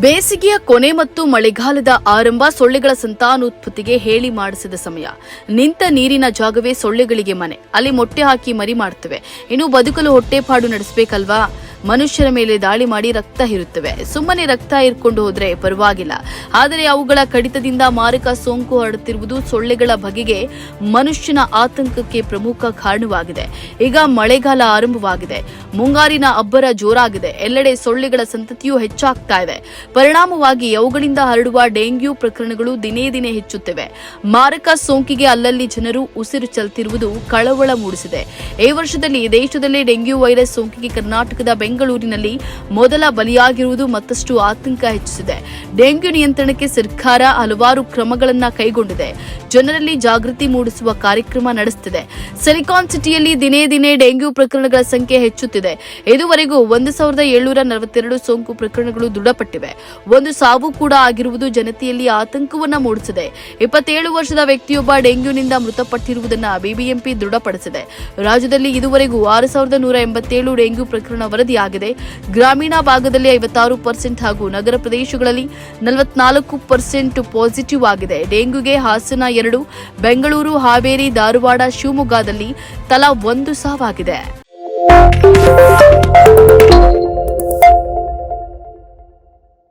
ಬೇಸಿಗೆಯ ಕೊನೆ ಮತ್ತು ಮಳೆಗಾಲದ ಆರಂಭ ಸೊಳ್ಳೆಗಳ ಸಂತಾನೋತ್ಪತ್ತಿಗೆ ಹೇಳಿ ಮಾಡಿಸಿದ ಸಮಯ. ನಿಂತ ನೀರಿನ ಜಾಗವೇ ಸೊಳ್ಳೆಗಳಿಗೆ ಮನೆ. ಅಲ್ಲಿ ಮೊಟ್ಟೆ ಹಾಕಿ ಮರಿ ಮಾಡ್ತವೆ. ಇನ್ನು ಬದುಕಲು ಹೊಟ್ಟೆಪಾಡು ನಡೆಸಬೇಕಲ್ವಾ? ಮನುಷ್ಯರ ಮೇಲೆ ದಾಳಿ ಮಾಡಿ ರಕ್ತ ಹೀರುತ್ತವೆ. ಸುಮ್ಮನೆ ರಕ್ತ ಹೀರ್ಕೊಂಡು ಹೋದ್ರೆ ಪರವಾಗಿಲ್ಲ, ಆದರೆ ಅವುಗಳ ಕಡಿತದಿಂದ ಮಾರಕ ಸೋಂಕು ಹರಡುತ್ತಿರುವುದು ಸೊಳ್ಳೆಗಳ ಬಗೆಗೆ ಮನುಷ್ಯನ ಆತಂಕಕ್ಕೆ ಪ್ರಮುಖ ಕಾರಣವಾಗಿದೆ. ಈಗ ಮಳೆಗಾಲ ಆರಂಭವಾಗಿದೆ. ಮುಂಗಾರಿನ ಅಬ್ಬರ ಜೋರಾಗಿದೆ. ಎಲ್ಲೆಡೆ ಸೊಳ್ಳೆಗಳ ಸಂತತಿಯೂ ಹೆಚ್ಚಾಗ್ತಾ ಇದೆ. ಪರಿಣಾಮವಾಗಿ ಅವುಗಳಿಂದ ಹರಡುವ ಡೆಂಗ್ಯೂ ಪ್ರಕರಣಗಳು ದಿನೇ ದಿನೇ ಹೆಚ್ಚುತ್ತಿವೆ. ಮಾರಕ ಸೋಂಕಿಗೆ ಅಲ್ಲಲ್ಲಿ ಜನರು ಉಸಿರು ಚೆಲ್ತಿರುವುದು ಕಳವಳ ಮೂಡಿಸಿದೆ. ಈ ವರ್ಷದಲ್ಲಿ ದೇಶದಲ್ಲೇ ಡೆಂಗ್ಯೂ ವೈರಸ್ ಸೋಂಕಿಗೆ ಕರ್ನಾಟಕದ ಬೆಂಗಳೂರಿನಲ್ಲಿ ಮೊದಲ ಬಲಿಯಾಗಿರುವುದು ಮತ್ತಷ್ಟು ಆತಂಕ ಹೆಚ್ಚಿಸಿದೆ. ಡೆಂಗ್ಯೂ ನಿಯಂತ್ರಣಕ್ಕೆ ಸರ್ಕಾರ ಹಲವಾರು ಕ್ರಮಗಳನ್ನು ಕೈಗೊಂಡಿದೆ. ಜನರಲ್ಲಿ ಜಾಗೃತಿ ಮೂಡಿಸುವ ಕಾರ್ಯಕ್ರಮ ನಡೆಸುತ್ತಿದೆ. ಸಿಲಿಕಾನ್ ಸಿಟಿಯಲ್ಲಿ ದಿನೇ ದಿನೇ ಡೆಂಗ್ಯೂ ಪ್ರಕರಣಗಳ ಸಂಖ್ಯೆ ಹೆಚ್ಚುತ್ತಿದೆ. ಇದುವರೆಗೂ 1742 ಸೋಂಕು ಪ್ರಕರಣಗಳು ದೃಢಪಟ್ಟಿವೆ. ಒಂದು ಸಾವು ಕೂಡ ಆಗಿರುವುದು ಜನತೆಯಲ್ಲಿ ಆತಂಕವನ್ನ ಮೂಡಿಸಿದೆ. 27 ವರ್ಷದ ವ್ಯಕ್ತಿಯೊಬ್ಬ ಡೆಂಗ್ಯೂನಿಂದ ಮೃತಪಟ್ಟಿರುವುದನ್ನು ಬಿಬಿಎಂಪಿ ದೃಢಪಡಿಸಿದೆ. ರಾಜ್ಯದಲ್ಲಿ ಇದುವರೆಗೂ 6187 ಡೆಂಗ್ಯೂ ಪ್ರಕರಣ ವರದಿಯಾಗಿದೆ. ಗ್ರಾಮೀಣ ಭಾಗದಲ್ಲಿ 56% ಹಾಗೂ ನಗರ ಪ್ರದೇಶಗಳಲ್ಲಿ 44% ಪಾಸಿಟಿವ್ ಆಗಿದೆ. ಡೆಂಗ್ಯೂಗೆ ಹಾಸನ 2, ಬೆಂಗಳೂರು, ಹಾವೇರಿ, ಧಾರವಾಡ, ಶಿವಮೊಗ್ಗದಲ್ಲಿ ತಲಾ 1 ಸಾವಾಗಿದೆ.